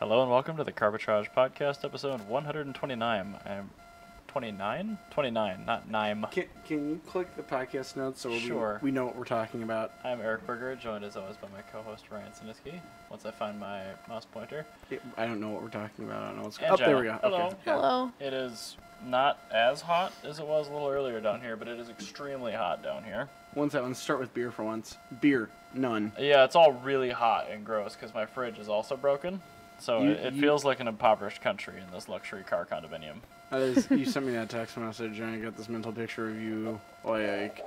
Hello and welcome to the Carbitrage podcast, episode 129. I'm 29? 29, not Nime. Can you click the podcast notes so Sure. we know what we're talking about? I'm Eric Berger, joined as always by my co-host Ryan Sinisky. Once I find my mouse pointer. I don't know what we're talking about. I don't know what's And there we go. Hello. Okay. Yeah. Hello. It is not as hot as it was a little earlier down here, but it is extremely hot down here. Let's start with beer for once. Beer, none. Yeah, it's all really hot and gross because my fridge is also broken. So it feels like an impoverished country in this luxury car condominium. You sent me that text message, and I got this mental picture of you, like,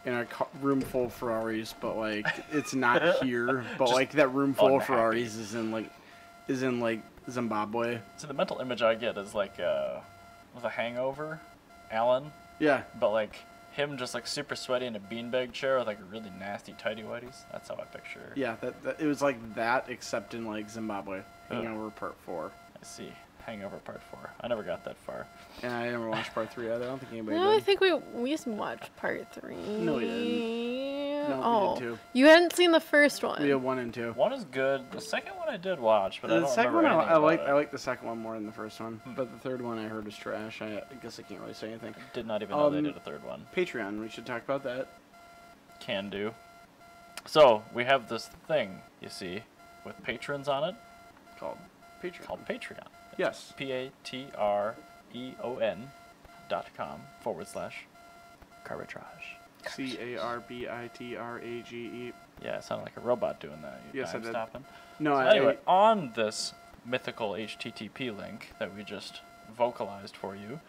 in a room full of Ferraris, but, like, it's not here. But, like, that room full of Ferraris is in Zimbabwe. So the mental image I get is, like, with a hangover, Alan. Yeah. But, like, him just, like, super sweaty in a beanbag chair with, like, really nasty tighty-whities. That's how I picture it. Yeah, it was like that, except in, like, Zimbabwe. Hangover Part 4. I see. Hangover Part 4. I never got that far. And I never watched Part 3 either. I don't think anybody No, did. I think we used to watch part 3. No, we didn't. No, we did too. You hadn't seen the first one. We had 1 and 2. One is good. The second one I did watch, but I The don't second remember one, anything I about it. like the second one more than the first one. But the third one I heard was trash. I guess I can't really say anything. Did not even know they did a third one. Patreon, we should talk about that. Can do. So, we have this thing, you see, with patrons on it. Called Patreon. Called Patreon. Yes. patreon.com/Carbitrage. Carbitrage. Yeah, it sounded like a robot doing that. Yes, I did. Stopping. No, So anyway, on this mythical HTTP link that we just vocalized for you,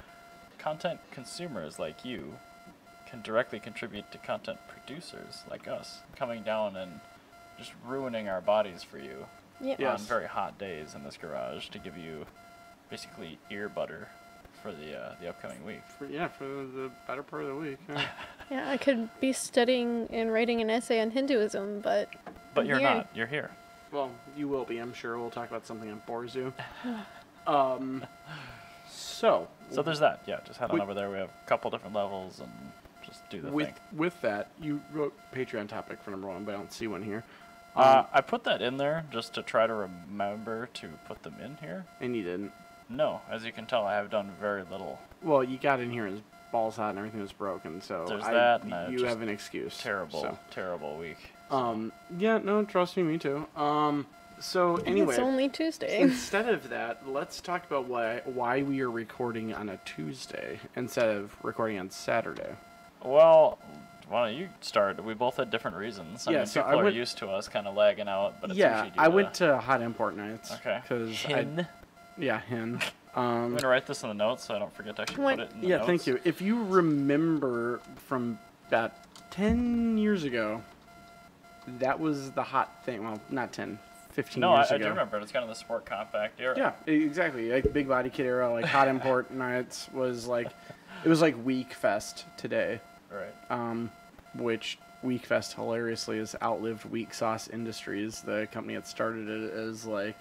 content consumers like you can directly contribute to content producers like us, coming down and just ruining our bodies for you Yeah. on very hot days in this garage to give you basically ear butter for the upcoming week. for the better part of the week. Yeah. Yeah, I could be studying and writing an essay on Hinduism, but But you're here. not. You're here. Well, you will be, I'm sure. We'll talk about something on Borzu. So So there's that. Yeah, just head on over there. We have a couple different levels and just do the thing. with that, you wrote Patreon topic for number 1, but I don't see one here. I put that in there just to try to remember to put them in here. And you didn't. No, as you can tell, I have done very little. Well, you got in here and his balls hot and everything was broken, so There's that, and you just have an excuse. Terrible week. Yeah, no, trust me too. So anyway, it's only Tuesday. instead of that, let's talk about why we are recording on a Tuesday instead of recording on Saturday. Well, why don't you start? We both had different reasons. I Yeah, mean, so people I are went- used to us kind of lagging out, but it's Yeah, usually I went to Hot Import Nights. Okay. Hin. I'm gonna write this in the notes so I don't forget to actually put it in the notes. Thank you. If you remember from about 10 years ago, that was the hot thing. Well, not 10, 15 No, years I ago. do remember. It's kind of the sport compact era. Yeah, exactly. Like big body kit era, like Hot Import Nights was like, it was like Week Fest today. Right. Which Week Fest hilariously has outlived Weak Sauce Industries, the company that started it as like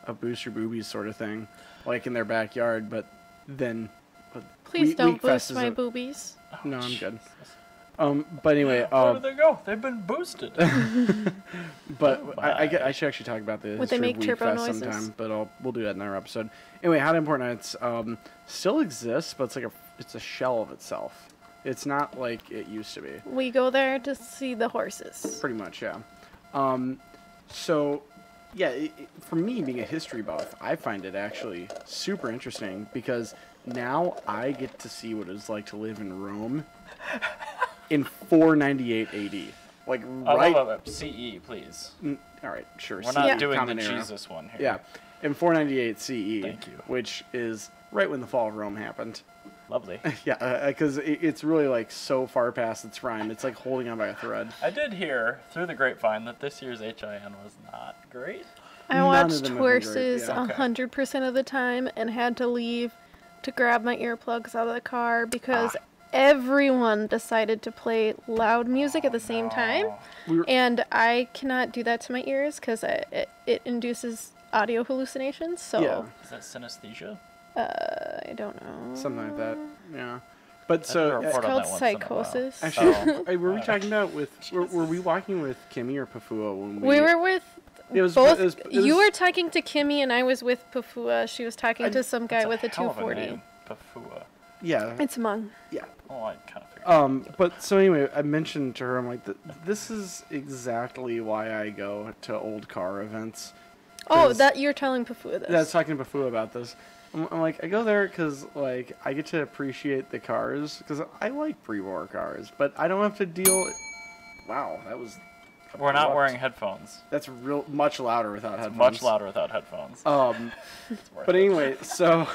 a boost your boobies sort of thing, like in their backyard. But then, Please don't Week Fest boost my isn't- boobies. No, I'm good. But anyway, Where did they go? They've been boosted. but I should actually talk about the Would they history make of Week turbo Fest noises? sometime, but we'll do that in another episode. Anyway, Hot Import Nights still exists, but it's a shell of itself. It's not like it used to be. We go there to see the horses. Pretty much, yeah. So, yeah, for me, being a history buff, I find it actually super interesting because now I get to see what it's like to live in Rome in 498 AD. Like, right... CE, please. All right, sure. We're not Yeah. doing the Common Era. Jesus one here. Yeah, in 498 CE. Thank you. Which is right when the fall of Rome happened. Lovely. Yeah, because it's really like so far past its prime. It's like holding on by a thread. I did hear through the grapevine that this year's HIN was not great. I None of watched them have been great, horses yeah. 100% of the time and had to leave to grab my earplugs out of the car because everyone decided to play loud music at the same time. And I cannot do that to my ears because it induces audio hallucinations. So Yeah. Is that synesthesia? I don't know. Something like that. Yeah. But I so did a It's report on called that once in a while. psychosis. actually, Oh. were we talking about were we walking with Kimmy or Pafua when We were with You were talking to Kimmy, and I was with Pafua. She was talking to some guy with a hell of 240. name, Pafua. Yeah. It's Hmong. Yeah. Oh, I kind of figured. But so anyway, I mentioned to her, I'm like, this is exactly why I go to old car events. Oh, that you're telling Pafua this. Yeah, I was talking to Pafua about this. I'm like, I go there because, like, I get to appreciate the cars, because I like pre-war cars, but I don't have to deal... Wow, that was... We're not wearing headphones. That's much louder without headphones. Much louder without headphones. But anyway, so...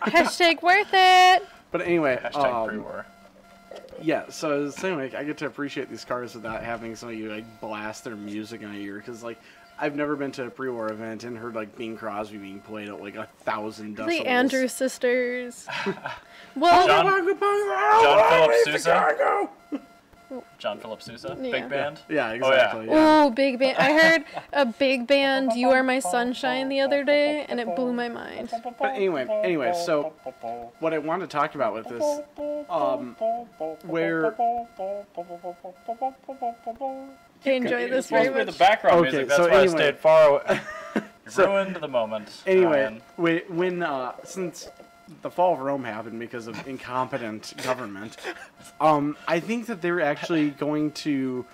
Hashtag worth it! But anyway, Hashtag pre-war. Yeah, so I was saying, like, I get to appreciate these cars without having somebody, like, blast their music in my ear, because, like, I've never been to a pre-war event and heard, like, Bing Crosby being played at, like, 1,000 decibels. The Andrews Sisters. Well, John Philip Sousa. John Philip Sousa, Yeah. Big band. Yeah, exactly. Oh, big band. I heard a big band, You Are My Sunshine, the other day, and it blew my mind. But anyway, so what I wanted to talk about with this, where... I enjoy this very Supposed to be much. the background Okay, music. That's so why anyway. I stayed far away. So- Ruined the moment. Anyway, Ryan. since the fall of Rome happened because of incompetent government, I think that they're actually going to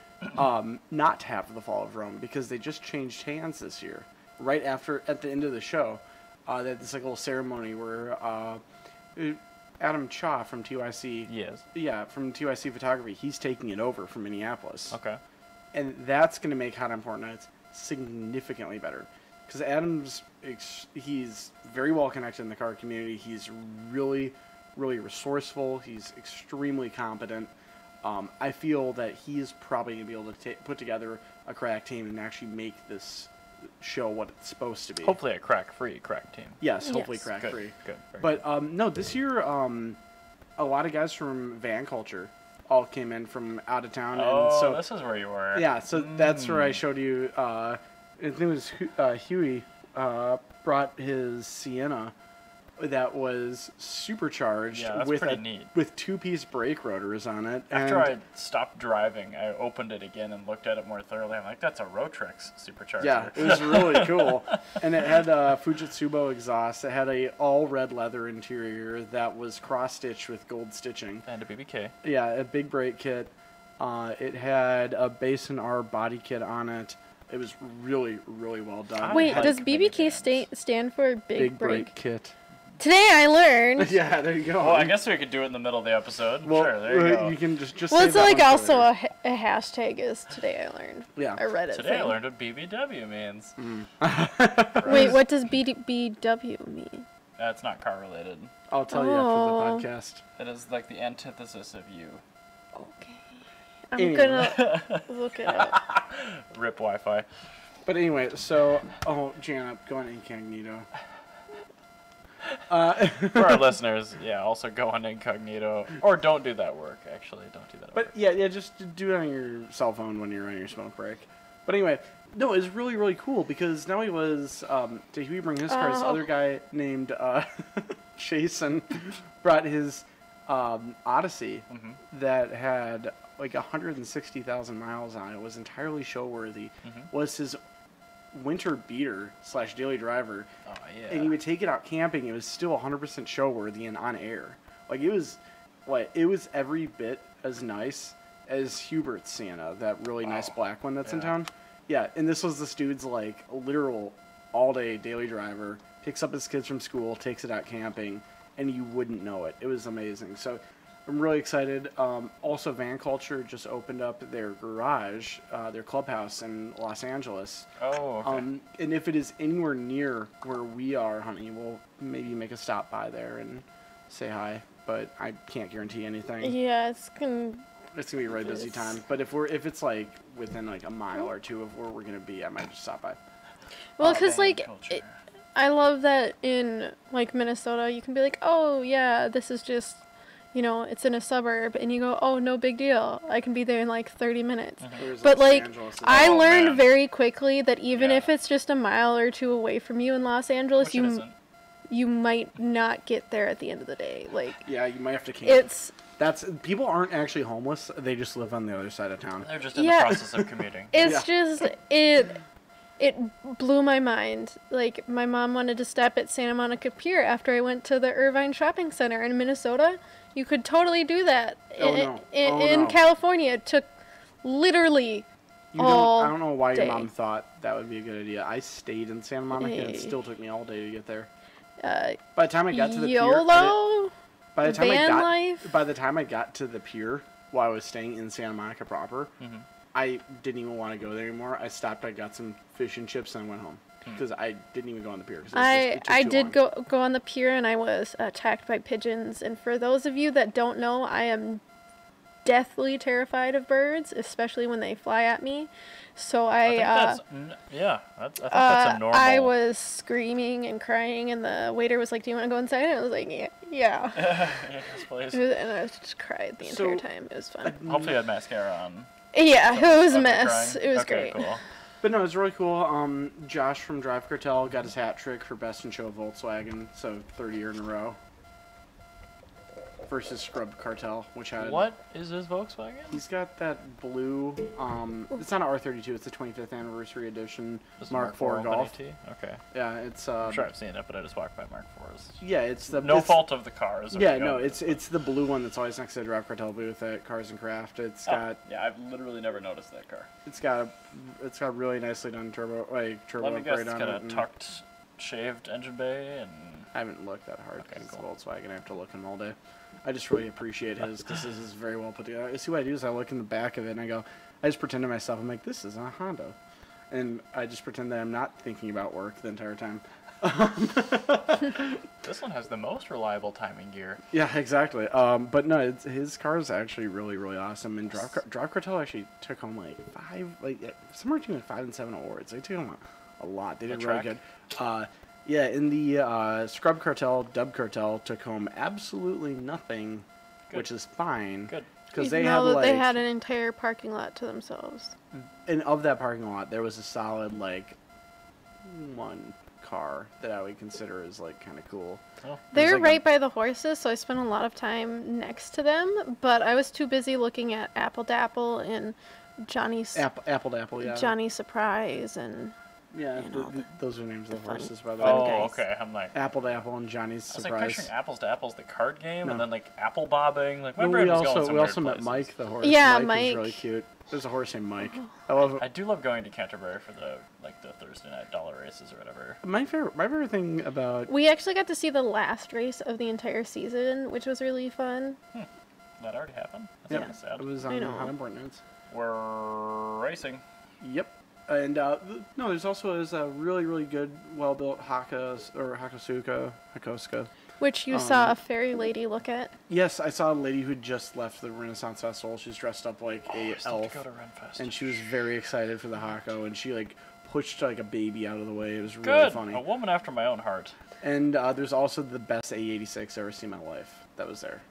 not have the fall of Rome because they just changed hands this year. Right at the end of the show, they had this like little ceremony where Adam Cha from TYC, from TYC Photography, he's taking it over from Minneapolis. Okay. And that's going to make Hot Important Nights significantly better. Because Adam's, he's very well connected in the car community. He's really, really resourceful. He's extremely competent. I feel that he's probably going to be able to put together a crack team and actually make this show what it's supposed to be. Hopefully a crack-free crack team. Yes, hopefully Yes. crack-free. Good. But no, this year, a lot of guys from Van Culture all came in from out of town. Oh, and so, this is where you were. yeah, so that's where I showed you. I think it was Huey brought his Sienna that was supercharged Yeah, that's with pretty neat. with 2-piece brake rotors on it. After and I stopped driving, I opened it again and looked at it more thoroughly. I'm like, that's a Rotrix supercharger. yeah, it was really cool. And it had Fujitsubo exhaust. It had a all red leather interior that was cross-stitched with gold stitching. And a BBK. Yeah, a big brake kit. It had a base and R body kit on it. It was really, really well done. Wait, It had does many BBK bands. stand for big brake kit? Today I learned. Yeah, there you go. Well, I guess we could do it in the middle of the episode. Well, Sure, there you go. You can just Well, save it's that like one for also later. a hashtag is Today I learned. Yeah. A Reddit Today thing. I learned what BBW means. Wait, what does BW mean? That's not car related. I'll tell you Oh. after the podcast. It is like the antithesis of you. Okay. I'm Anyway. gonna look it up. Rip Wi-Fi. But anyway, so Janet, go on incognito. For our listeners, yeah, also go on incognito. Or don't do that work, actually. Don't do that at But work. yeah, just do it on your cell phone when you're on your smoke break. But anyway, no, it's really, really cool because now he was did he bring his car? This other guy named Jason brought his Odyssey that had like 160,000 miles on it. It was entirely show worthy. Was his winter beater / daily driver. Oh, yeah. And he would take it out camping. It was still 100% show worthy and on air. Like it was every bit as nice as Hubert's Sienna, that really nice black one that's in town. Yeah, and this was this dude's like literal all day daily driver. Picks up his kids from school, takes it out camping, and you wouldn't know it. It was amazing. So I'm really excited. Also, Van Culture just opened up their garage, their clubhouse in Los Angeles. Oh, okay. And if it is anywhere near where we are, honey, we'll maybe make a stop by there and say hi. But I can't guarantee anything. Yeah, it's gonna. It's gonna be a really busy time. But if it's like within like a mile or two of where we're gonna be, I might just stop by. Well, because Van like culture. I love that in like Minnesota, you can be like, oh yeah, this is just, it's in a suburb, and you go, oh, no big deal, I can be there in like 30 minutes. Whereas But Los like, Angeles is- I Oh, learned man. very quickly that even Yeah. if it's just a mile or two away from you in Los Angeles, Which it isn't. you might not get there at the end of the day. Like, yeah, you might have to camp. it's People aren't actually homeless. They just live on the other side of town. They're just in Yeah. the process of commuting. it's just it blew my mind. Like, my mom wanted to stop at Santa Monica Pier after I went to the Irvine Shopping Center in Minnesota. You could totally do that. In California, it took literally all I don't know why day. your mom thought that would be a good idea. I stayed in Santa Monica, and it still took me all day to get there. By the time I got to the YOLO? pier... By the time I life? got to the pier while I was staying in Santa Monica proper, I didn't even want to go there anymore. I stopped, I got some fish and chips, and I went home. Because I didn't even go on the pier. I did go on the pier, and I was attacked by pigeons. And for those of you that don't know, I am deathly terrified of birds, especially when they fly at me. So I think that's a normal. I was screaming and crying, and the waiter was like, "Do you want to go inside?" And I was like, "Yeah." Yes, please. And I just cried the entire time. It was fun. Hopefully, you had mascara on. Yeah, it was a mess. It was great. Cool. But no, it was really cool. Josh from Drive Cartel got his hat trick for Best in Show Volkswagen, so third year in a row. Versus Scrub Cartel, which had... What is his Volkswagen? He's got that blue, it's not an R32, it's the 25th anniversary edition Mark IV Golf. Okay. Yeah, it's... I'm sure I've seen it, but I just walked by Mark IVs. Yeah, it's the... No fault of the cars. Yeah, no, it's the blue one that's always next to the Drive Cartel booth at Cars and Craft. It's got... Yeah, I've literally never noticed that car. It's got a really nicely done turbo upgrade on it. It's got a tucked, shaved engine bay, and... I haven't looked that hard because it's a Volkswagen. I have to look in all day. I just really appreciate his because this is very well put together. See what I do is I look in the back of it and I go, I just pretend to myself, I'm like, this is a Honda. And I just pretend that I'm not thinking about work the entire time. This one has the most reliable timing gear. Yeah, exactly. But no, his car is actually really, really awesome. And Drive Cartel actually took home somewhere between 5 and 7 awards. They took home a lot. They did really good. Yeah, in the Scrub Cartel, Dub Cartel took home absolutely nothing, which is fine. Good. Because they had an entire parking lot to themselves. And of that parking lot, there was a solid, one car that I would consider as, kind of cool. Oh. They're right by the horses, so I spent a lot of time next to them, but I was too busy looking at Apple Dapple and Johnny's... Apple Dapple, yeah. Johnny Surprise and... Yeah, those are names of the horses, by the way. Oh, okay. I'm like... Apple to Apple and Johnny's Surprise. I was picturing Apples to Apples, the card game, and then, apple bobbing. My brain we was going some we weird also met places. Mike, the horse. Yeah, Mike is really cute. There's a horse named Mike. I do love going to Canterbury for the Thursday night dollar races or whatever. My favorite thing about... We actually got to see the last race of the entire season, which was really fun. That already happened? That's kind of sad. It was on Hot Importance. We're racing. Yep. And there's also a really, really good, well-built Hakosuka. Which you saw a fairy lady look at. Yes, I saw a lady who just left the Renaissance Festival. She's dressed up like a elf, to go to Renfest. And she was very excited for the Hako, and she pushed a baby out of the way. It was really funny. A woman after my own heart. And there's also the best A86 I've ever seen in my life. That was there.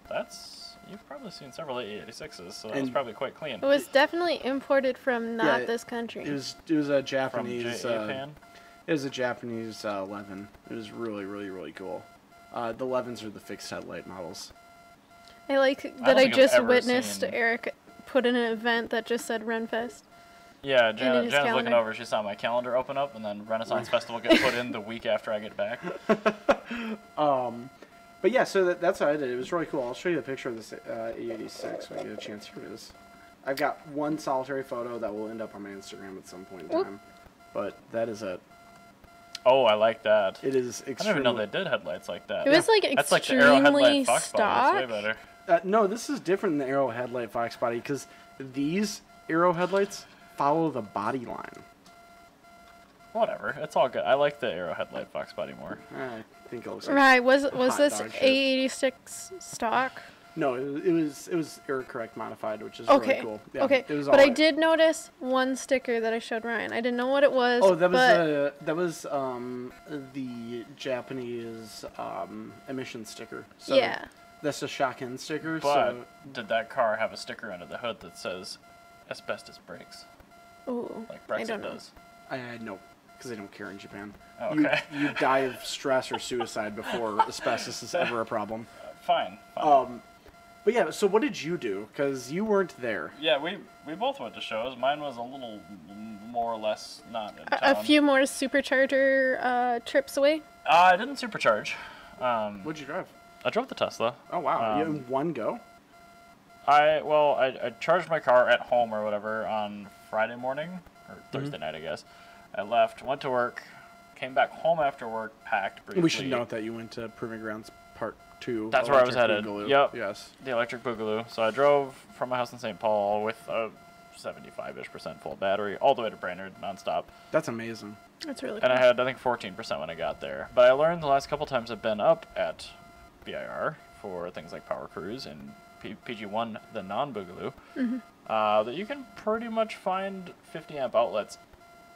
You've probably seen several A86s, so that was probably quite clean. It was definitely imported from this country. It was a Japanese. From Japan? It was a Japanese 11. It was really, really, really cool. The 11s are the fixed headlight models. I like that I just witnessed Eric put in an event that just said Renfest. Yeah, Jan's looking over. She saw my calendar open up, and then Renaissance Festival get put in the week after I get back. But yeah, so that's what I did. It was really cool. I'll show you a picture of this E86 when I get a chance. Here it is. I've got one solitary photo that will end up on my Instagram at some point in time. But that is it. Oh, I like that. It is extremely... I didn't even know they did headlights like that. It was That's like the Arrow headlight Fox stock. body. That's way better. No, this is different than the Arrow headlight Fox body because these Arrow headlights follow the body line. Whatever, it's all good. I like the Arrow headlight Fox body more. I think it looks like right. Was this A86 stock? No, it was error correct modified, which is really cool. Yeah, okay. It was but I did notice one sticker that I showed Ryan. I didn't know what it was. Oh, that was the Japanese emission sticker. So yeah. That's a Shotgun sticker. But did that car have a sticker under the hood that says asbestos brakes? Ooh, like Brexit does. No, because they don't care in Japan. Oh, okay. You die of stress or suicide before asbestos is ever a problem. Fine. But yeah, so what did you do? Because you weren't there. Yeah, we both went to shows. Mine was a little more or less not in A town. few more supercharger trips away. I didn't supercharge. What'd you drive? I drove the Tesla. Oh wow! You in one go? I charged my car at home or whatever on Friday morning or Thursday night, I guess. I left, went to work, came back home after work, packed briefly. We should note that you went to Proving Grounds Part 2. That's where I was headed. Boogaloo. Yep. Yes. The electric boogaloo. So I drove from my house in St. Paul with a 75-ish% full battery all the way to Brainerd nonstop. That's amazing. That's really cool. And I had, I think, 14% when I got there. But I learned the last couple times I've been up at BIR for things like Power Cruise and PG1, the non-boogaloo, that you can pretty much find 50 amp outlets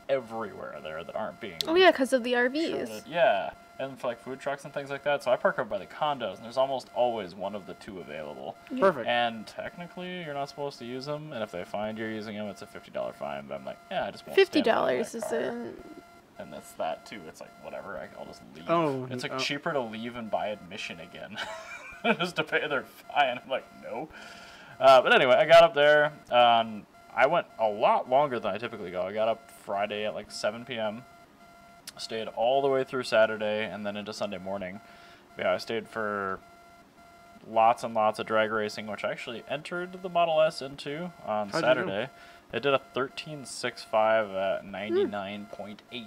everywhere there that aren't being Oh yeah, because of the RVs. shorted. Yeah, and for like food trucks and things like that. So I park up by the condos, and there's almost always one of the two available. Perfect. And technically, you're not supposed to use them, and if they find you're using them, it's a $50 fine. But I'm like, yeah, I just won't stand in front of $50 that is car. a... And that's that too. It's like whatever. I'll just leave. Oh, It's like cheaper to leave and buy admission again, just to pay their fine. I'm like, no. But anyway, I got up there. I went a lot longer than I typically go. I got up Friday at like 7 p.m. Stayed all the way through Saturday and then into Sunday morning. Yeah, I stayed for lots and lots of drag racing, which I actually entered the Model S into on How'd you Saturday. It did a 13.65 at 99.88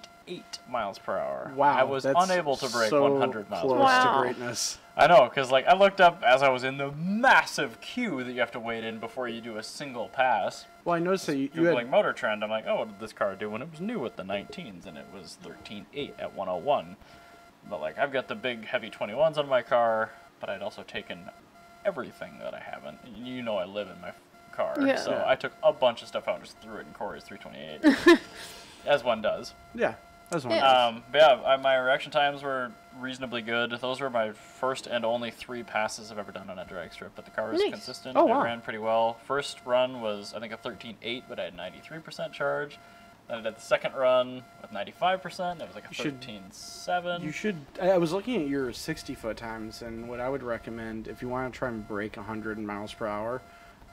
miles per hour. Wow. I was that's unable to break so 100 miles close per hour. to Wow. greatness. I know, because like I looked up as I was in the massive queue that you have to wait in before you do a single pass. Well, I noticed that you Googling had... Motor Trend, I'm like, oh, what did this car do when it was new with the 19s? And it was 13.8 at 101. But like, I've got the big heavy 21s on my car, but I'd also taken everything that I haven't. You know I live in my car, Yeah. so Yeah. I took a bunch of stuff out and just threw it in Corey's 328, as one does. Yeah, that's one. Yeah. But yeah, my reaction times were reasonably good. Those were my first and only 3 passes I've ever done on a drag strip, but the car was Nice. consistent. Oh, It wow. ran pretty well. First run was, I think, a 13.8, but I had 93% charge. Then I did the second run with 95%. It was like a You should- 13.7. You should... I was looking at your 60-foot times, and what I would recommend, if you want to try and break 100 miles per hour...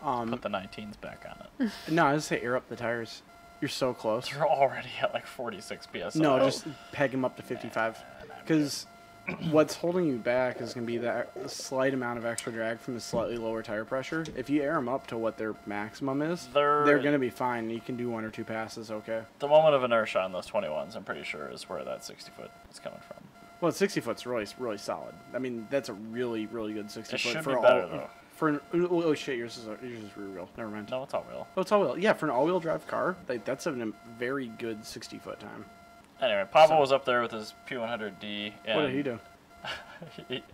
Put the 19s back on it. no, I would say air up the tires. You're so close. You're already at like 46 PSI. No, just peg them up to 55. Because what's holding you back is going to be that slight amount of extra drag from the slightly lower tire pressure. If you air them up to what their maximum is, they're going to be fine. You can do 1 or 2 passes, okay? The moment of inertia on those 21s, I'm pretty sure, is where that 60-foot is coming from. Well, 60 foot's really solid. I mean, that's a really good 60 It foot should for be all. better, though. For an, oh shit, yours is rear wheel. Never mind. No, it's all wheel. Oh, it's all wheel. Yeah, for an all wheel drive car, that's a very good 60 foot time. Anyway, Pablo was up there with his P100D. And What did he do?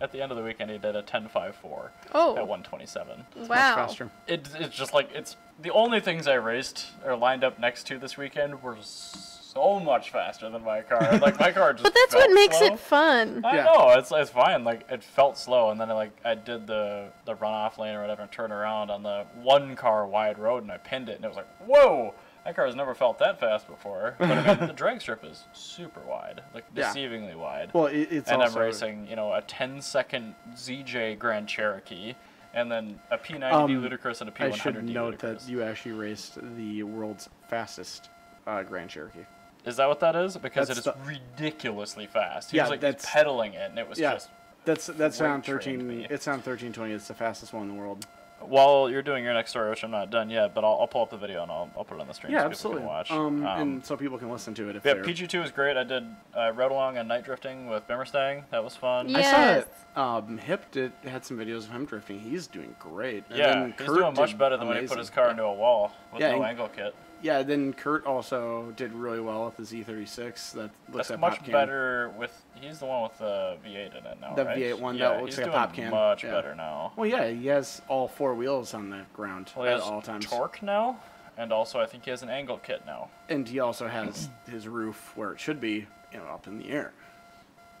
At the end of the weekend, he did a 10.54 Oh. at 127. Much Wow. faster. It's just like, it's the only things I raced or lined up next to this weekend were so much faster than my car. Like, my car just But that's felt what makes slow. it fun. I Yeah. know, it's fine. Like, it felt slow, and then I did the runoff lane or whatever and turn around on the 1-car wide road, and I pinned it, and it was like, whoa! That car has never felt that fast before. But I mean, the drag strip is super wide, like Yeah. deceivingly wide. Well, it's And also... I'm racing, a 10-second ZJ Grand Cherokee, and then a P90D Ludicrous and a P100D I should note Ludicrous. that you actually raced the world's fastest Grand Cherokee. Is that what that is? Because That's it is ridiculously fast. He Yeah, was like that's- pedaling it, and it was Yeah. just. That's on Freight trained 13. me. It's on 1320. It's the fastest one in the world. While you're doing your next story, which I'm not done yet, but I'll pull up the video and I'll put it on the stream Yeah, so absolutely. people can watch. And so people can listen to it if Yeah, they're... PG2 was great. I rode along on night drifting with Bimmerstang. That was fun. Yeah. I Yes. saw it. Hip had some videos of him drifting. He's doing great. And Yeah, then he's Kurt doing much did better than when he put amazing. his car into a wall with Yeah, no and- angle kit. Yeah, then Kurt also did really well with the Z36. That looks That's like much pop can. better with. He's the one with the V8 in it now, The right? V8 one yeah, that looks he's like a doing pop can. much Yeah. better now. Well, yeah, he has all 4 wheels on the ground Well, he at has all times. torque now, and also I think he has an angle kit now. And he also has his roof where it should be, up in the air.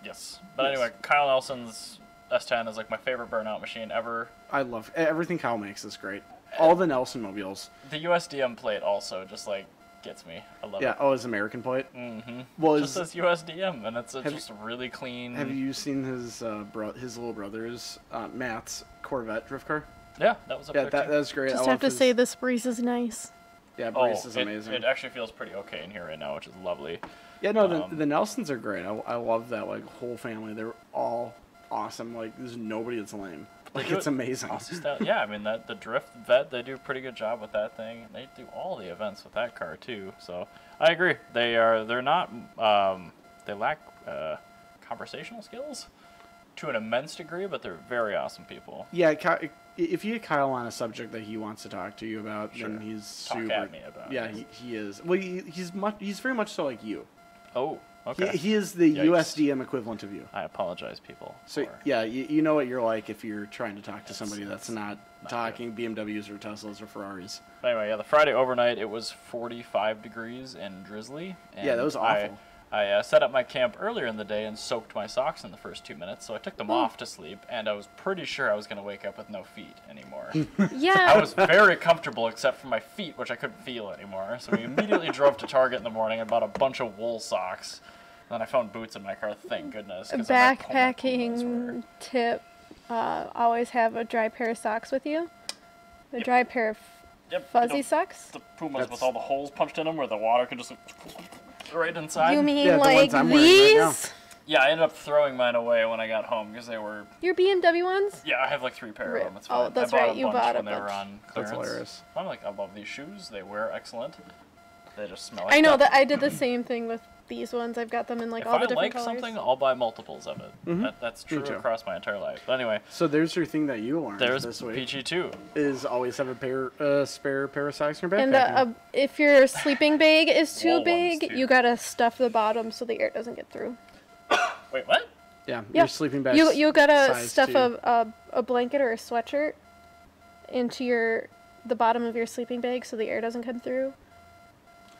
Yes. But Yes. anyway, Kyle Nelson's S10 is like my favorite burnout machine ever. I love everything Kyle makes is great. All the Nelson mobiles. The USDM plate also just like gets me. I love Yeah. it. Oh, his American plate. Mm-hmm. Well, Just says USDM, and it's Have just really clean. Have you seen his little brother's Matt's Corvette drift car? Yeah, that was up Yeah, there too. that's great. Just I have to love say his- this breeze is nice. Yeah, Breeze is amazing. It actually feels pretty okay in here right now, which is lovely. Yeah, no, the Nelsons are great. I love that, like, whole family. They're all awesome. Like, there's nobody that's lame. Like, it's amazing. Yeah, I mean, the Drift Vet, they do a pretty good job with that thing. They do all the events with that car, too. So, I agree. They're not, they lack conversational skills to an immense degree, but they're very awesome people. Yeah, if you get Kyle on a subject that he wants to talk to you about, then he's super... Talk at me about it. Yeah, he is. Well, he's very much so like you. Oh, okay. He is the USDM equivalent of you. I apologize, people. So, yeah, you know what you're like if you're trying to talk to somebody that's not talking BMWs or Teslas or Ferraris. But anyway, yeah, the Friday overnight, it was 45 degrees and drizzly. And yeah, that was awful. I set up my camp earlier in the day and soaked my socks in the first 2 minutes, so I took them off to sleep, and I was pretty sure I was going to wake up with no feet anymore. Yeah. I was very comfortable except for my feet, which I couldn't feel anymore, so we immediately drove to Target in the morning and bought a bunch of wool socks. And then I found boots in my car, thank goodness. Backpacking tip, always have a dry pair of socks with you. A dry pair of fuzzy socks. The Pumas with all the holes punched in them where the water can just... right inside. You mean like these? Right yeah, I ended up throwing mine away when I got home because they were... Your BMW ones? Yeah, I have like 3 pair of them. It's fine. Oh, that's I bought right. You bought when they were on clearance. That's hilarious. I'm like, I love these shoes. They wear excellent. They just smell like I know that I did the same thing with these ones. I've got them in like all the different colors. If I like something, I'll buy multiples of it. Mm-hmm. That's true across my entire life. But anyway. So there's your thing that you learned there's this week. PG2. Is always have a spare pair of socks in your backpack. And if your sleeping bag is too big, you gotta stuff the bottom so the air doesn't get through. Wait, what? Yeah, your sleeping bag. You gotta stuff a blanket or a sweatshirt into the bottom of your sleeping bag so the air doesn't come through.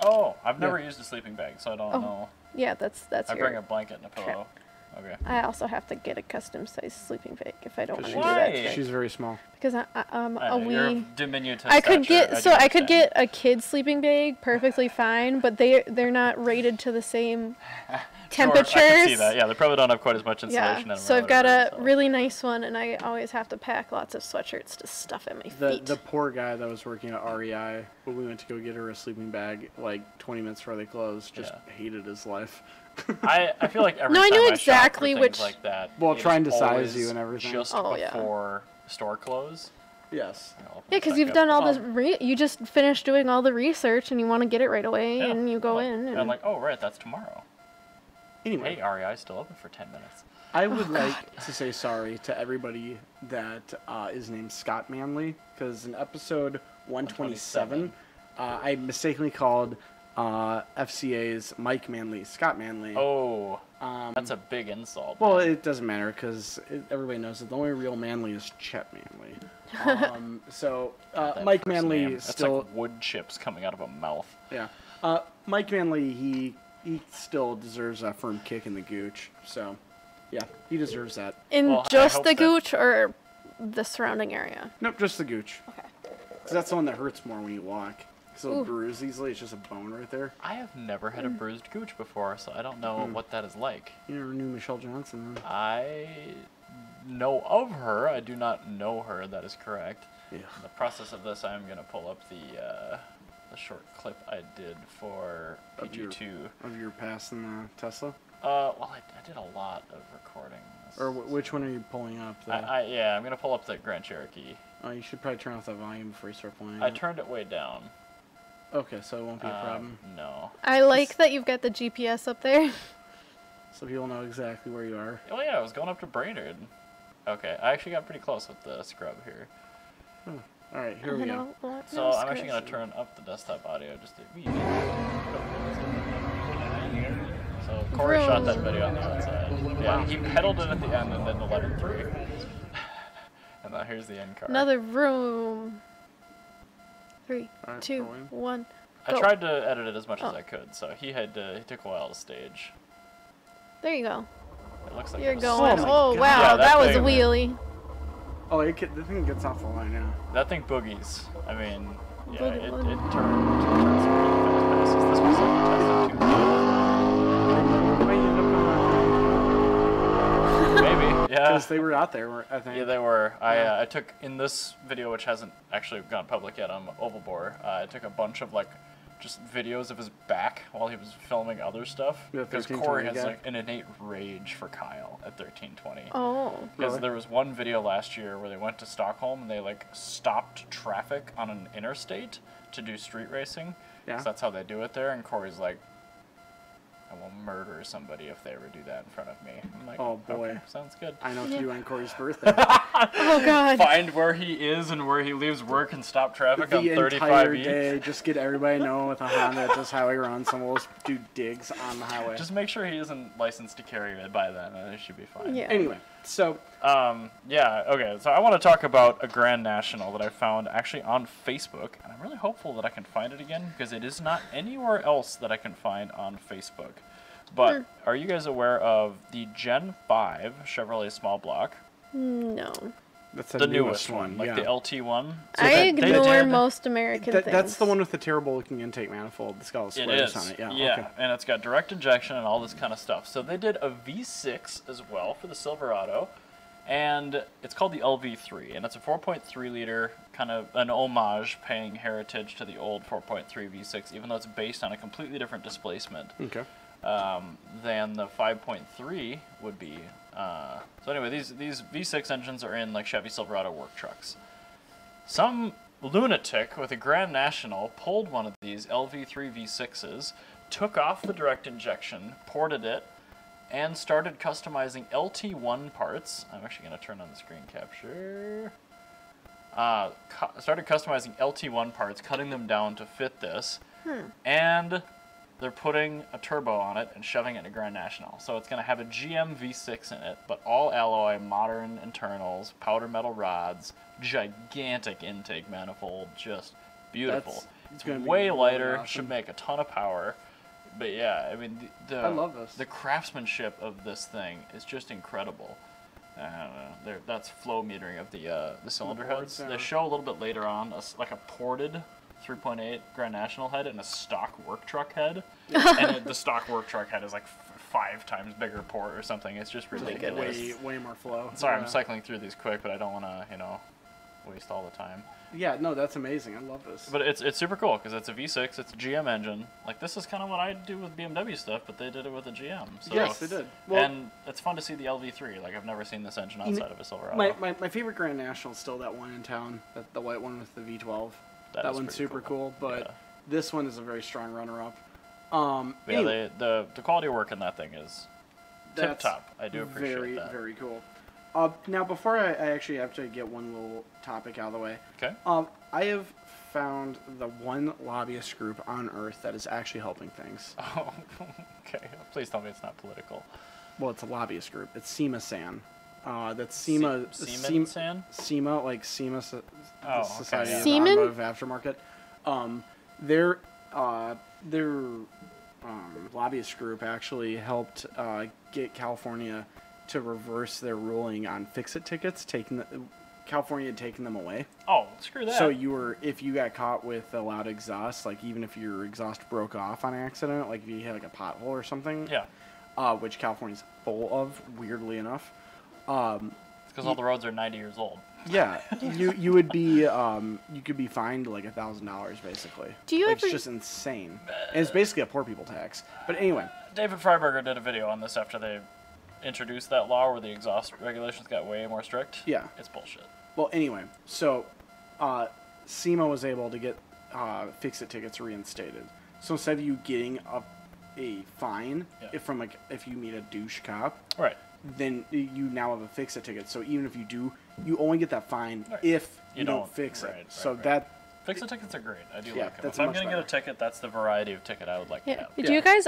Oh, I've never used a sleeping bag, so I don't know. Yeah, that's I bring a blanket and a pillow. Okay. I also have to get a custom sized sleeping bag if I don't want to do Why? that. She's very small. Because a wee. Diminutive I could stature. I could get a kid's sleeping bag perfectly fine, but they're not rated to the same temperatures. Sure, I can see that. Yeah, they probably don't have quite as much insulation in them. So I've got a really nice one, and I always have to pack lots of sweatshirts to stuff in my feet. The poor guy that was working at REI when we went to go get her a sleeping bag like 20 minutes before they closed just hated his life. I feel like every I time knew I exactly shop for which. things like that. Well, trying to size always you and everything. Just before store close. Yes. Yeah, because you've done all this. You just finished doing all the research, and you want to get it right away, and you go in. And I'm like, oh right, that's tomorrow. Anyway, hey, REI's still open for 10 minutes. I would like to say sorry to everybody that is named Scott Manley, because in episode 127, I mistakenly called FCA's Mike Manley Scott Manley. Oh, that's a big insult. Well, it doesn't matter because everybody knows that the only real Manley is Chet Manley. So Mike Manley still... That's like wood chips coming out of a mouth. Yeah. Mike Manley, he still deserves a firm kick in the gooch. So, yeah, he deserves that. Just the gooch or the surrounding area? Nope, just the gooch. Okay. Because that's the one that hurts more when you walk. Because it'll bruise easily. It's just a bone right there. I have never had a bruised gooch before, so I don't know what that is like. You never knew Michelle Johnson, then? I know of her. I do not know her. That is correct. Yeah. In the process of this, I'm going to pull up the short clip I did for PG2. Of your pass in the Tesla? Well, I did a lot of recording. Or which one are you pulling up? Yeah, I'm going to pull up the Grand Cherokee. Oh, you should probably turn off the volume before you start playing. I turned it way down. Okay, so it won't be a problem. No. I like that you've got the GPS up there. So people know exactly where you are. Oh yeah, I was going up to Brainerd. Okay, I actually got pretty close with the scrub here. Alright, here we go. So I'm actually going to turn up the desktop audio just a wee bit. So Corey shot that video on the outside. Yeah, he pedaled it at the end and then 11.3. And now here's the end card. Another room. 3, 2, 1. I tried to edit it as much as I could, so he took a while to stage. There you go. It looks like you're going. Oh wow, yeah, that was a wheelie. Oh, the thing gets off the line now. That thing boogies. I mean, yeah, it turned really fast passes. This was like tested 2. Maybe. Yeah. Because they were out there, I think. Yeah, they were. Yeah. I took, in this video, which hasn't actually gone public yet on Oval Bore, I took a bunch of, like, just videos of his back while he was filming other stuff. Yeah, because 1320 Corey has, guy. like, an innate rage for Kyle at 1320. Oh. Because Really? there was one video last year where they went to Stockholm and they, like, stopped traffic on an interstate to do street racing. Yeah. 'Cause that's how they do it there. And Corey's like, I will murder somebody if they ever do that in front of me. I'm like, Oh, boy. okay, sounds good. I know what to do on Corey's birthday. Oh, God. Find where he is and where he leaves work and stop traffic on The 35E. entire day, just get everybody to know with a Honda that does highway runs, and we'll just do digs on the highway. Just make sure he isn't licensed to carry it by then, and it should be fine. Yeah. Anyway, so Yeah, okay, so I want to talk about a Grand National that I found actually on Facebook, and I'm really hopeful that I can find it again, because it is not anywhere else that I can find on Facebook. But are you guys aware of the Gen 5 Chevrolet small block? No. that's The newest one, like yeah. the LT one? I they ignore did- most American things. That's the one with the terrible looking intake manifold. It's got all the It squares is. on it. Yeah. Yeah, Okay. and it's got direct injection and all this kind of stuff. So they did a V6 as well for the Silverado, and it's called the LV3, and it's a 4.3 liter, kind of an homage, paying heritage to the old 4.3 V6, even though it's based on a completely different displacement Okay. than the 5.3 would be. So anyway, these V6 engines are in like Chevy Silverado work trucks. Some lunatic with a Grand National pulled one of these LV3 V6s, took off the direct injection, ported it, and started customizing LT1 parts. I'm actually going to turn on the screen capture. Started customizing LT1 parts, cutting them down to fit this, and they're putting a turbo on it and shoving it in a Grand National. So it's going to have a GM V6 in it, but all alloy, modern internals, powder metal rods, gigantic intake manifold, just beautiful. It's It's gonna be way really lighter, awesome. should make a ton of power. But yeah, I mean, I love this. The craftsmanship of this thing is just incredible. I don't know. That's flow metering of the cylinder boards, heads. yeah. They show a little bit later on like a ported 3.8 Grand National head and a stock work truck head. And the stock work truck head is like 5 times bigger port or something. It's just ridiculous. Way more flow. Sorry, Yeah. I'm cycling through these quick, but I don't want to, waste all the time. Yeah, no, that's amazing. I love this. But it's super cool because it's a V6, it's a GM engine. Like, this is kind of what I do with BMW stuff, but they did it with a GM. So, Yes, they did. Well, and it's fun to see the LV3. Like, I've never seen this engine outside of a Silverado. my favorite Grand National is still that one in town, the white one with the V12. That That is one's pretty super cool, but Yeah. this one is a very strong runner-up. Yeah, Anyway, the quality of work in that thing is tip that's top. I do appreciate very, that. very cool. Now, before I actually have to get one little topic out of the way, Okay. I have found the one lobbyist group on Earth that is actually helping things. Oh, okay. Please tell me it's not political. Well, it's a lobbyist group. It's SemaSAN. That's SEMA. SemaSAN? SEMA, like SEMA, Oh, okay, Society yeah. of Semen? Automotive Aftermarket. Their lobbyist group actually helped get California to reverse their ruling on fix-it tickets, California had taken them away. Oh, screw that. So if you got caught with a loud exhaust, like even if your exhaust broke off on accident, like if you hit like a pothole or something, Yeah. which California's full of, weirdly enough. It's because all the roads are 90 years old. Yeah, you would be you could be fined like $1,000 basically. Do you like, ever- It's just insane. And it's basically a poor people tax. But anyway, David Freiberger did a video on this after they introduced that law where the exhaust regulations got way more strict. Yeah. It's bullshit. well, anyway, so SEMA was able to get fix-it tickets reinstated. So instead of you getting a fine Yeah. if you meet a douche cop, Right. then you now have a fix-it ticket. So even if you do, you only get that fine Right. if you You don't don't- fix it. right, So right. that Fix-it tickets are great. I do Yeah, like them. that's If I'm much going to get a better. ticket, that's the variety of ticket I would like to Yeah. have. Do Yeah. you guys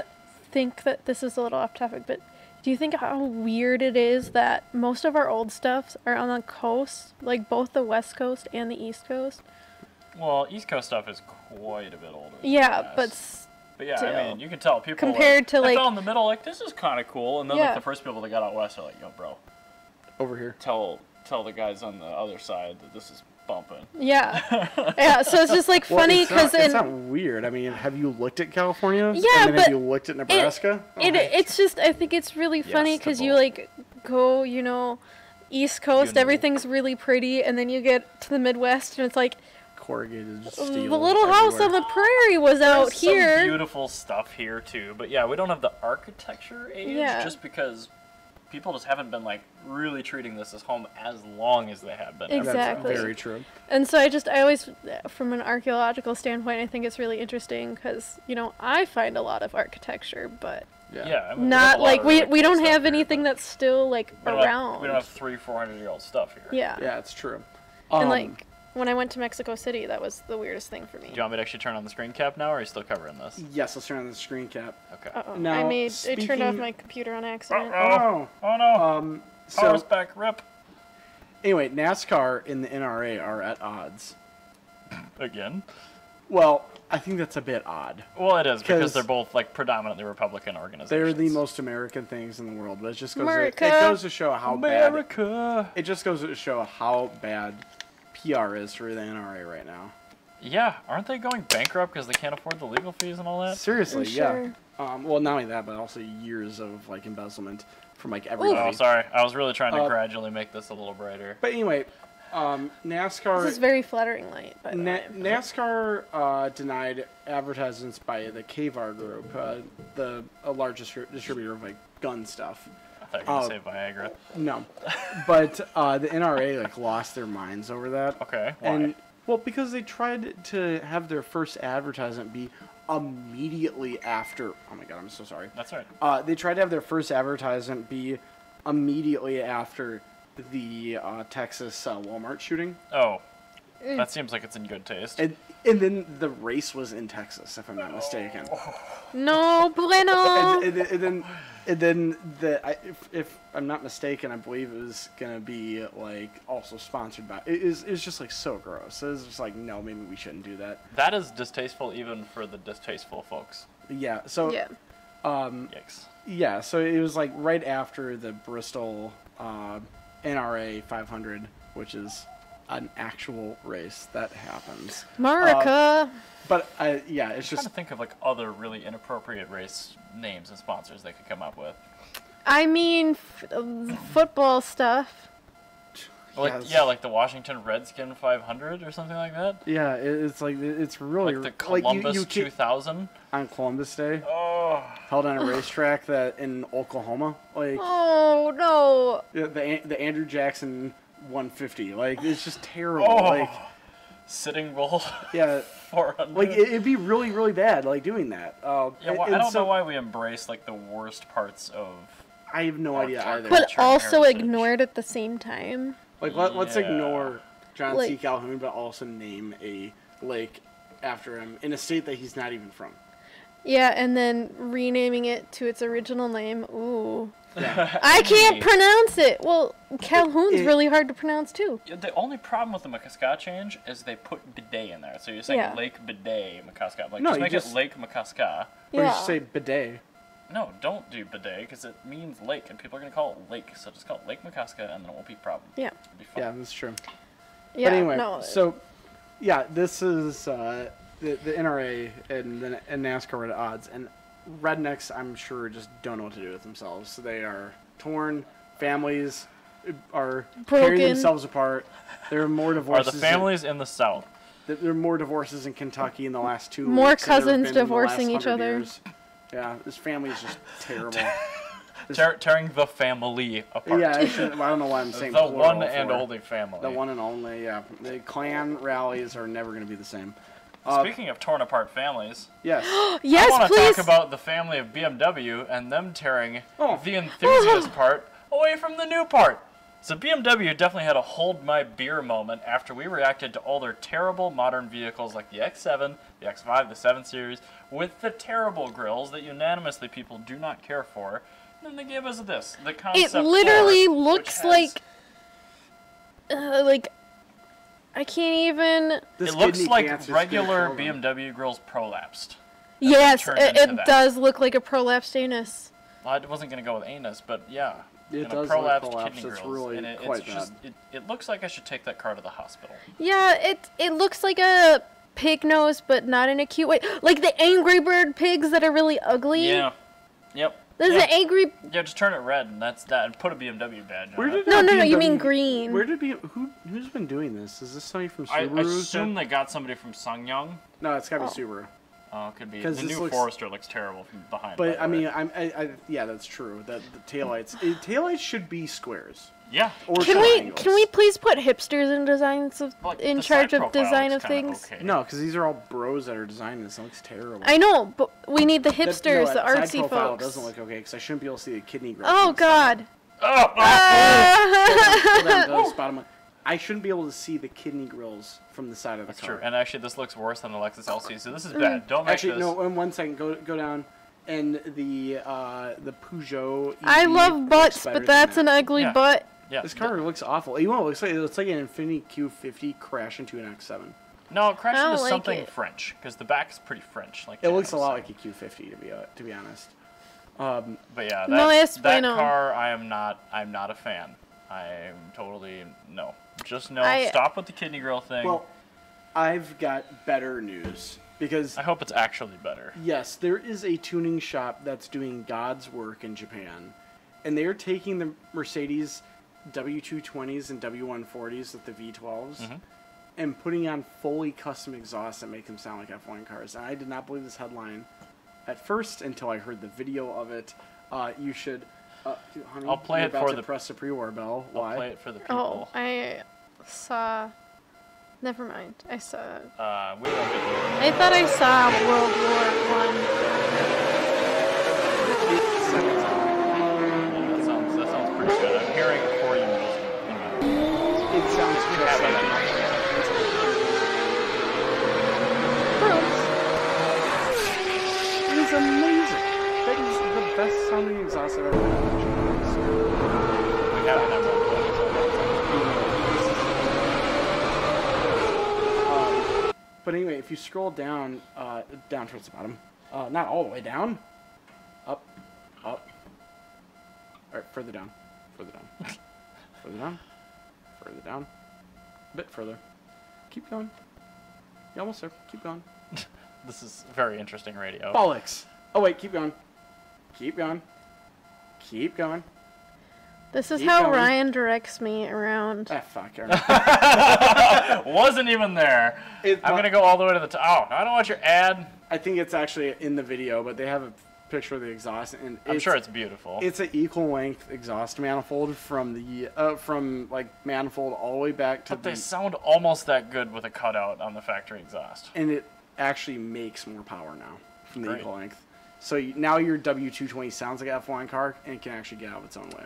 think that this is a little off topic, but do you think how weird it is that most of our old stuffs are on the coast, like both the West Coast and the East Coast? Well, East Coast stuff is quite a bit older. than Yeah, the but West. But yeah, I still. mean, you can tell people Compared to, they like- fell in the middle, like this is kind of cool, and then Yeah. like the first people that got out west are like, yo, bro, over here. tell the guys on the other side that this is bumping. yeah, yeah. So it's just like Well, funny it's not- because it's not weird. I mean, have you looked at California? Yeah, and then have but you looked at Nebraska? it's just I think it's really funny Yes to because you both. like go, you know, East Coast, everything's really pretty, and then you get to the Midwest, and it's like, corrugated steel. the little house on the prairie was out here. Some beautiful stuff here too, but yeah, we don't have the architecture age just because people just haven't been like really treating this as home as long as they have been. Exactly. That's very true. And so I always, from an archaeological standpoint, I think it's really interesting because, you know, I find a lot of architecture, but yeah, I mean, not like we don't cool have here, anything that's still like around. We don't have 300-400-year-old stuff here. Yeah. Yeah, it's true. And like when I went to Mexico City, that was the weirdest thing for me. Do you want me to actually turn on the screen cap now, or are you still covering this? Yes, let's turn on the screen cap. Okay. Uh-oh. Now, I turned off my computer on accident. Oh no. Power's back. Rip. Anyway, NASCAR and the NRA are at odds. Again? Well, I think that's a bit odd. Well, it is, because they're both like predominantly Republican organizations. They're the most American things in the world, but it just goes America. it goes to show how America. It just goes to show how bad PR is for the NRA right now. Yeah, aren't they going bankrupt because they can't afford the legal fees and all that? Seriously, Sure. yeah. Well, not only that, but also years of like embezzlement from like everybody. Oh, sorry. I was really trying to gradually make this a little brighter. But anyway, NASCAR. This is very flattering light, by the way. NASCAR denied advertisements by the KVAR group, the largest distributor of like gun stuff. I thought you were going to say Viagra. No, but the NRA like lost their minds over that. Okay, why? And well, because they tried to have their first advertisement be immediately after. Oh my God, I'm so sorry. That's all right. They tried to have their first advertisement be immediately after the Texas Walmart shooting. Oh, that seems like it's in good taste. And then the race was in Texas, if I'm not mistaken. No bueno. And then if I'm not mistaken, I believe it was gonna be like also sponsored by. It's just like so gross. It was just like, no, maybe we shouldn't do that. That is distasteful even for the distasteful folks. Yeah. So. Yeah. Yikes. Yeah. So it was like right after the Bristol NRA 500, which is an actual race that happens. America. But yeah, it's I'm just. trying to think of like other really inappropriate race names and sponsors they could come up with. I mean, football stuff. Like Yes. yeah, like the Washington Redskin 500 or something like that. Yeah, it's like it's really Like the Columbus 2000 on Columbus Day, Oh, held on a racetrack that in Oklahoma. Like Oh no. the Andrew Jackson 150. Like it's just terrible. oh. Like Sitting Bull yeah, 400. like it'd be really really bad like doing that. Yeah, well, I don't know why we embrace like the worst parts of. I have no idea either. But Culture and also heritage. ignored at the same time. Like let's Yeah. ignore John C. Like- Calhoun, but also name a lake after him in a state that he's not even from. Yeah, and then renaming it to its original name. Ooh. Yeah. I can't pronounce it. Well, Calhoun's It- really hard to pronounce too. Yeah, the only problem with the McCaska change is they put bidet in there. So you're saying Yeah. Lake Bidet McCaska. Like, No, just you make just- it Lake McCaska. Or you Yeah. should say bidet. No, don't do bidet because it means lake, and people are going to call it lake. So just call it Lake McCaska, and then it won't be a problem. Yeah. It'll be fine. Yeah, that's true. Yeah. But anyway, no. so yeah, this is the NRA and NASCAR are at odds, and rednecks, I'm sure, just don't know what to do with themselves. So they are torn. Families are tearing Broken. themselves apart. There are more Are divorces. the families in the South? There are more divorces in Kentucky in the last 2 More weeks than there have cousins been in the divorcing last each 100 other. years. Yeah, this family is just terrible. Tearing the family apart. Yeah, I don't know why I'm saying the plural one for and it. only family. The one and only, yeah. The clan rallies are never going to be the same. Speaking of torn apart families, Yes. Yes, I want to please. talk about the family of BMW and them tearing Oh. the enthusiast part away from the new part. So BMW definitely had a hold my beer moment after we reacted to all their terrible modern vehicles like the X7, the X5, the 7 Series, with the terrible grills that unanimously people do not care for. And then they gave us this, the Concept It literally 4, looks which has- like I can't even. This it looks kidney like cancer's regular gonna kill them. BMW grills prolapsed. Yes, turned into it that. does look like a prolapsed anus. Well, I wasn't going to go with anus, but yeah. It You know, does look prolapsed prolapsed. kidney It's grills. really And quite it's just, it looks like I should take that car to the hospital. Yeah, it looks like a pig nose, but not in a cute way. Like the Angry Bird pigs that are really ugly. Yeah. Yep. There's an angry. Yeah, just turn it red, and that's that. And put a BMW badge on it. No, you mean green. Where did who's been doing this? Is this somebody from Subaru? I assume they got somebody from SsangYong. No, it's gotta be Subaru. Oh, it could be. The new Forester looks terrible from behind. But I mean, yeah, that's true. That the taillights should be squares. Yeah. Or can we please put hipsters in designs of in charge of design of things? Okay. No, because these are all bros that are designing this. It looks terrible. I know, but we need the hipsters, the side artsy profile folks. doesn't look okay because I shouldn't be able to see the kidney growth. Oh God. I shouldn't be able to see the kidney grills from the side of the car. That's true. And actually, this looks worse than the Lexus LC, so this is bad. Don't make this. No, in 1 second, go down. And the Peugeot EV I love butts, but that's an ugly butt. Yeah. This car looks awful. You know, it looks like an Infiniti Q50 crash into an X7. No, it crashed into like something French, because the back is pretty French. Like it looks a lot like a Q50 to be honest. But yeah, that car, I'm not a fan. I'm totally no. Just no. Stop with the kidney grill thing. Well, I've got better news because I hope it's actually better. Yes, there is a tuning shop that's doing God's work in Japan, and they are taking the Mercedes W220s and W140s with the V12s and putting on fully custom exhausts that make them sound like F1 cars. And I did not believe this headline at first until I heard the video of it. You should, honey, I'll play it for the press the pre-war bell. I'll play it for the people. Oh, I saw. Never mind. I saw. We won't be here. I thought I saw World War One. That sounds pretty good. I'm hearing it for you. It sounds just like it is amazing. That is the best sounding exhaust I've ever heard. We have an M120. But anyway, if you scroll down, down towards the bottom, not all the way down, up, all right, further down, further down, a bit further, keep going, you're almost there, keep going. This is very interesting radio. Bollocks! Oh wait, keep going, keep going. This is how Ryan directs me around. Ah, fuck, Wasn't even there. I'm going to go all the way to the top. Oh, I don't want your ad. I think it's actually in the video, but they have a picture of the exhaust, and I'm sure it's beautiful. It's an equal length exhaust manifold from the manifold all the way back to. But they sound almost that good with a cutout on the factory exhaust. And it actually makes more power now from the equal length. So now your W220 sounds like an F1 car, and it can actually get out of its own way.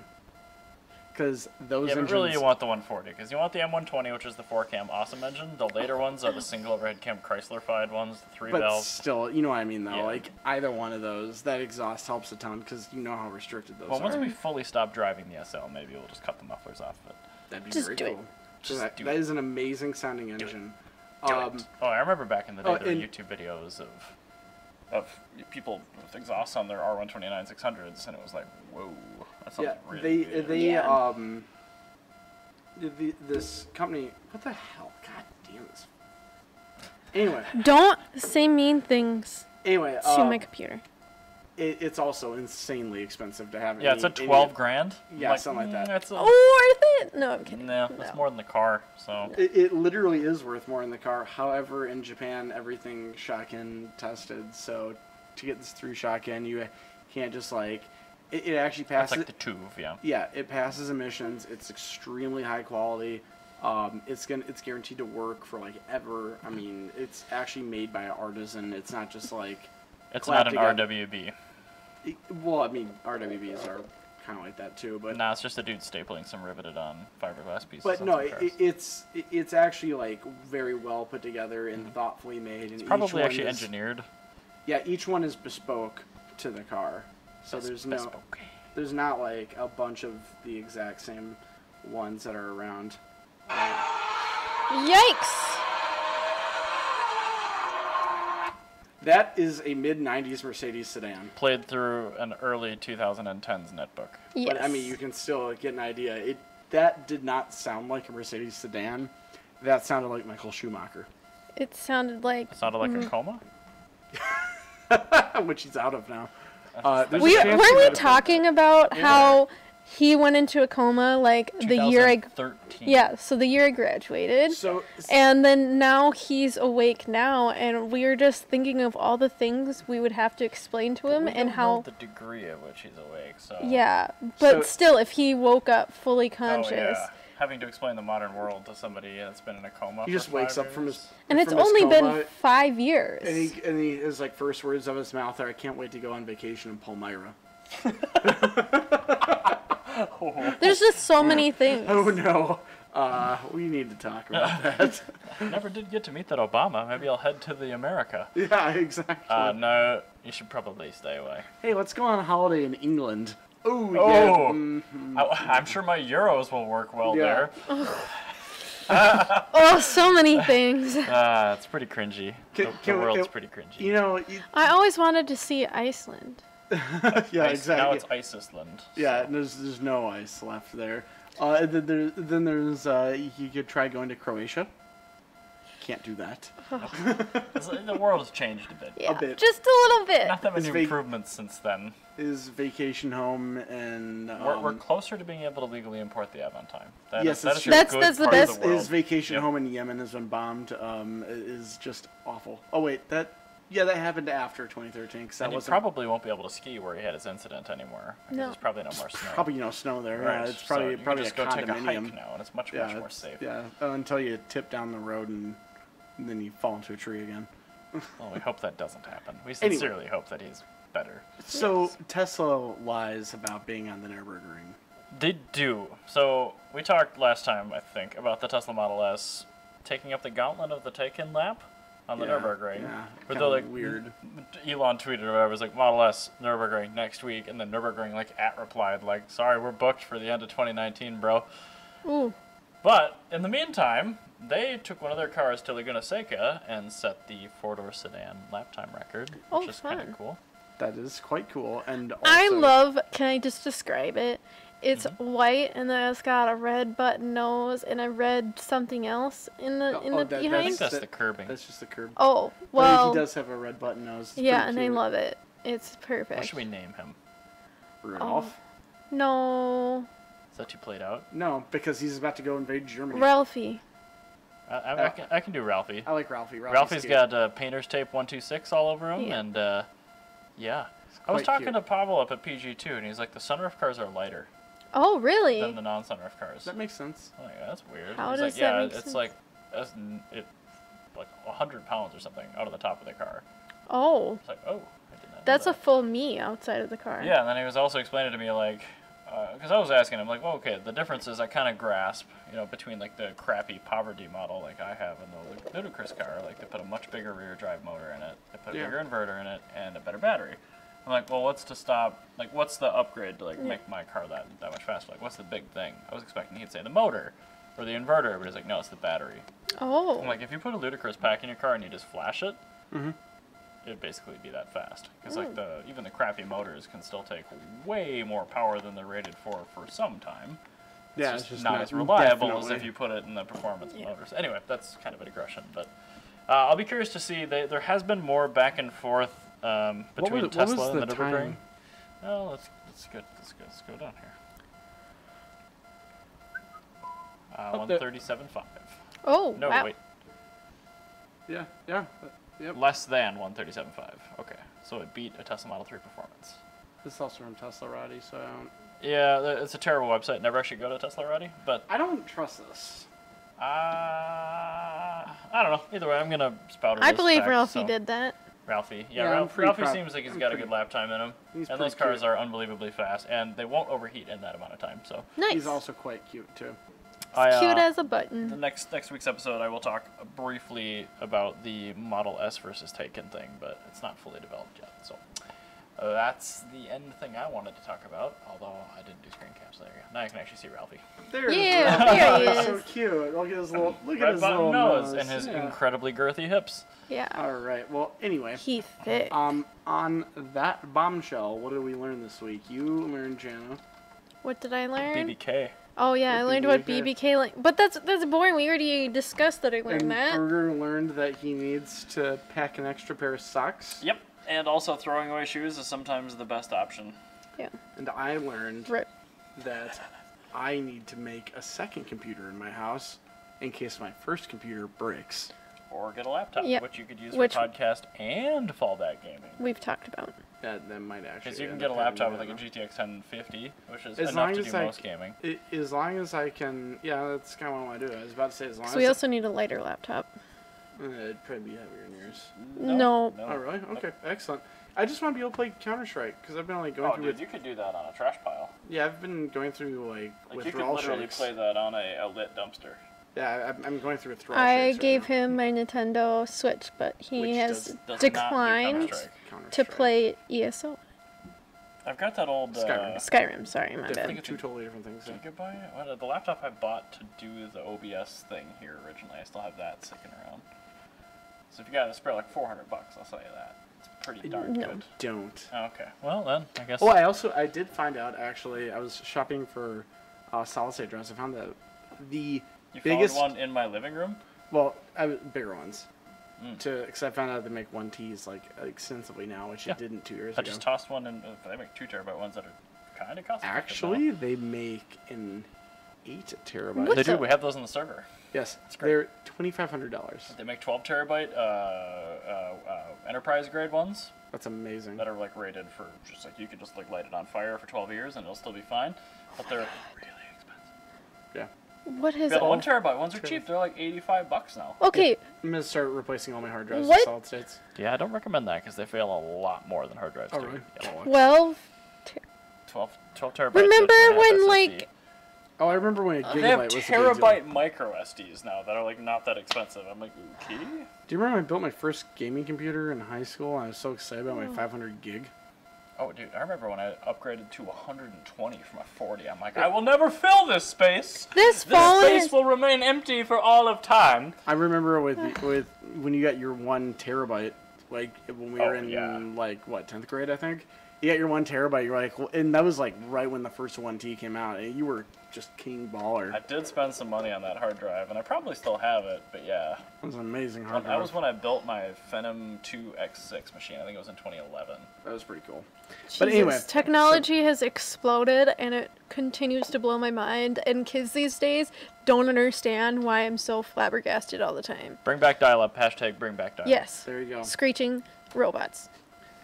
Because those engines... but really you want the 140, because you want the M120, which is the 4-cam awesome engine. The later ones are the single overhead cam Chrysler-fied ones, the 3 valves. But still, you know what I mean, though. Yeah. Like, either one of those, that exhaust helps a ton, because you know how restricted those are. Well, once we fully stop driving the SL, maybe we'll just cut the mufflers off of it. That'd be very cool. That is an amazing sounding engine. Oh, I remember back in the day, there were YouTube videos of people with exhausts on their R129 600s, and it was like, whoa, that sounds really good. This company, what the hell? God damn this. Anyway. Don't say mean things to my computer. It's also insanely expensive to have. Yeah, it's a 12 grand. Yeah, something like that. That's worth it? No, I'm kidding. No, it's more than the car. So it literally is worth more than the car. However, in Japan, everything shotgun tested. So to get this through shotgun, you can't just like it actually passes. That's like the TÜV, yeah. Yeah, it passes emissions. It's extremely high quality. It's guaranteed to work for like ever. I mean, it's actually made by an artisan. It's not just like. It's not an RWB. Well, I mean, RWBs are kind of like that too, but it's just a dude stapling some riveted on fiberglass pieces. But no, it's actually like very well put together and thoughtfully made. And it's probably actually engineered. Yeah, each one is bespoke to the car, so there's not like a bunch of the exact same ones that are around. Yikes! That is a mid-90s Mercedes sedan. Played through an early 2010s netbook. Yes. But, I mean, you can still get an idea. That did not sound like a Mercedes sedan. That sounded like Michael Schumacher. It sounded like... It sounded like a coma? Which he's out of now. There's a chance Weren't he we might have talking about how he went into a coma like the year I 2013. Yeah, so the year I graduated. So, And then now he's awake now, and we were just thinking of all the things we would have to explain to him We and don't how. know the degree at which he's awake, so. Yeah, but So- still, if he woke up fully Oh, conscious. yeah. Having to explain the modern world to somebody that's been in a coma. he for just wakes 5 up from years. his. And it's from his only coma, been 5 years. And his like first words of his mouth are, "I can't wait to go on vacation in Palmyra." There's just so many things. Oh no. We need to talk about that. Never did get to meet that Obama. Maybe I'll head to the America. Yeah, exactly. No, you should probably stay away. Hey, let's go on a holiday in England. Oh, yeah. Oh, Mhm. I'm sure my euros will work well Yeah. there. Oh, so many things. It's pretty cringy. The world's pretty cringy. You know, I always wanted to see Iceland. yeah, exactly. Now it's Iceland. Yeah, there's no ice left there. Then there's you could try going to Croatia. Can't do that. The world has changed a bit. Yeah, bit. just a little bit. Not that It's many improvements since then. Is vacation home and We're closer to being able to legally import the Aventime. Yes, that it's is true. a That's good the part of best- the world. his vacation Yep. home in Yemen has been bombed. Is just awful. Oh wait, that happened after 2013 because that And he wasn't probably won't be able to ski where he had his incident anymore. Because No. there's probably no more snow. probably no snow there. Right, Yeah, it's so probably you can probably just a go take a hike condominium. now, and it's much more safe. Yeah, until you tip down the road and then you fall into a tree again. Well, we hope that doesn't happen. We Anyway. sincerely hope that he's better. So Tesla lies about being on the Nürburgring. They do. So we talked last time, I think, about the Tesla Model S taking up the gauntlet of the take-in lap on the Yeah, Nürburgring. yeah, But kinda they're like weird. Elon tweeted or whatever, it was like Model S Nürburgring next week, and then Nürburgring like replied like, "Sorry, we're booked for the end of 2019, bro." Ooh. But in the meantime, they took one of their cars to Laguna Seca and set the four-door sedan lap time record, which Oh, is kind fun. of cool. That is quite cool. And also, I love. Can I just describe it? It's Mm-hmm. white, and then it's got a red button nose and a red something else in the I think behind. That's the curbing. That's just the curb. Oh But well. he does have a red button nose. It's Yeah, pretty and I cute. love it. It's perfect. What should we name him? Rudolph. No, Is that too played out? No, because he's about to go invade Germany. Ralphie. I can do Ralphie. I like Ralphie. Ralphie's cute. got painter's tape 126 all over him, Yeah. and yeah. I was quite talking cute. to Pavel up at PG2, and he's like, the sunroof cars are lighter Oh really? than the non-sunroof cars. That makes sense. I'm like, that's weird. How He's does like, that yeah, make it's sense? like like 100 pounds or something out of the top of the car. Oh, It's like, oh, I did not know that's a that. full me outside of the car. Yeah, and then he was also explaining to me like, because I was asking him like, well, okay, the differences I kind of grasp, between like the crappy poverty model like I have and the ludicrous car, like they put a much bigger rear drive motor in it, they put a Yeah. bigger inverter in it, and a better battery. I'm like, well, what's the upgrade to like make my car that much faster? Like, what's the big thing? I was expecting he'd say the motor or the inverter, but he's like, no, it's the battery. Oh. I'm like, if you put a ludicrous pack in your car and you just flash it, Mhm. it'd basically be that fast. Because like even the crappy motors can still take way more power than they're rated for some time. Yeah, It's it's just just not as reliable as definitely. if you put it in the performance motors. Anyway, that's kind of a digression, but I'll be curious to see. There has been more back and forth between what Tesla was and the the Nürburgring. time? Oh, let's go down here. Up there. 137.5. Oh. No, wow. wait. Yeah. Yep. Less than 137.5. Okay, so it beat a Tesla Model 3 Performance. This is also from Tesla Roddy, so Yeah, it's a terrible website. Never actually go to Tesla Roddy, but I don't trust this. I don't know. Either way, I'm gonna spout it. I as believe fact, Ralphie so. did that. Ralphie, Yeah, yeah, I'm Ralphie pretty proud- seems like he's I'm got a pretty- good lap time in him, He's and those pretty cars cute. are unbelievably fast, and they won't overheat in that amount of time. So Nice. He's also quite cute too. Cute as a the button. next week's episode, I will talk briefly about the Model S versus Taycan thing, but it's not fully developed yet. So that's the end thing I wanted to talk about. Although I didn't do screen caps. There you go. Now you can actually see Ralphie. There Yeah, there he He's so is. cute. Look at his little Red button nose and his Yeah. incredibly girthy hips. Yeah. All right. Well, anyway, He thick. on that bombshell, what did we learn this week? You learned, Jana. What did I learn? BBK. Oh yeah, I What learned did what you learn? BBK like. But that's boring. We already discussed that I learned And that. Berger learned that he needs to pack an extra pair of socks. Yep. And also, throwing away shoes is sometimes the best option. Yeah. And I learned Right. that I need to make a second computer in my house in case my first computer breaks. Or get a laptop, Yep. which you could use Which- for podcast and fallback gaming. We've talked about. That might actually. Because you can end get a up laptop having with like a that. GTX 1050, which is As enough long to as do I most gaming. As long as I can, yeah, that's kind of what I want to do. I was about to say as long So as we also need a lighter laptop. it'd probably be heavier than yours. No. Oh really? Okay, excellent. I just want to be able to play Counter-Strike because I've been like going Oh, through dude, it. you could do that on a trash pile. Yeah, I've been going through like Like, you could withdrawal literally shakes. play that on a lit dumpster. Yeah, I'm going through withdrawal I shakes. gave right him my Nintendo Switch, but he Which has does not declined do now. Counter-Strike. to Counter-Strike. play ESO. I've got that old Skyrim. Skyrim, sorry, my Different, bad. two totally different things. Yeah. Gigabyte? What, the laptop I bought to do the OBS thing here originally, I still have that sticking around. So if you got to spare like $400, I'll sell you that. It's pretty darn No. good. Don't. Oh, okay. Well then, I guess. Oh, I did find out actually. I was shopping for solid state drives. I found that the you biggest found one in my living room? bigger ones. Because I found out they make 1Ts like extensively now, which Yeah. it didn't 2 years I ago. just tossed one in. They make 2 terabyte ones that are kind of cost Actually, they make an 8 terabyte. What they do. the- We have those on the server. Yes, great. they're $2,500. They make 12 terabyte enterprise grade ones That's amazing. that are like rated for just like you could just like light it on fire for 12 years and it'll still be fine. But they're really expensive. Yeah. What is Yeah, the all... 1 terabyte ones are cheap. They're like $85 now. Okay, I'm gonna start replacing all my hard drives What? with solid states. Yeah, I don't recommend that because they fail a lot more than hard drives Oh do. really? Yeah. 12... 12 terabytes. Remember that can have when, SSD. like... Oh, I remember when a gigabyte They have was the big deal. terabyte micro SDs now that are like not that expensive. I'm like, okay. Do you remember when I built my first gaming computer in high school? And I was so excited about my 500 gig. Oh, dude, I remember when I upgraded to 120 from a 40. I'm like, I will never fill this space. This This phone space is... will remain empty for all of time. I remember with when you got your 1 terabyte, like when we were in yeah. like what 10th grade, I think. You got your 1 terabyte. You're like, well, and that was like right when the first 1T came out, and you were just king baller. I did spend some money on that hard drive, and I probably still have it, but yeah. That was an amazing hard drive. That was when I built my Phenom 2X6 machine. I think it was in 2011. That was pretty cool. Jesus, But anyway, technology has exploded, and it continues to blow my mind, and kids these days don't understand why I'm so flabbergasted all the time. Bring back dial-up. Hashtag bring back dial-up. Yes. there you go. Screeching robots.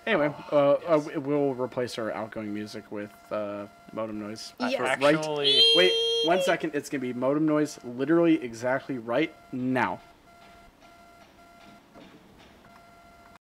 Anyway, we'll replace our outgoing music with modem noise. Yeah. Right. Actually, Wait 1 second. It's gonna be modem noise, literally exactly right now.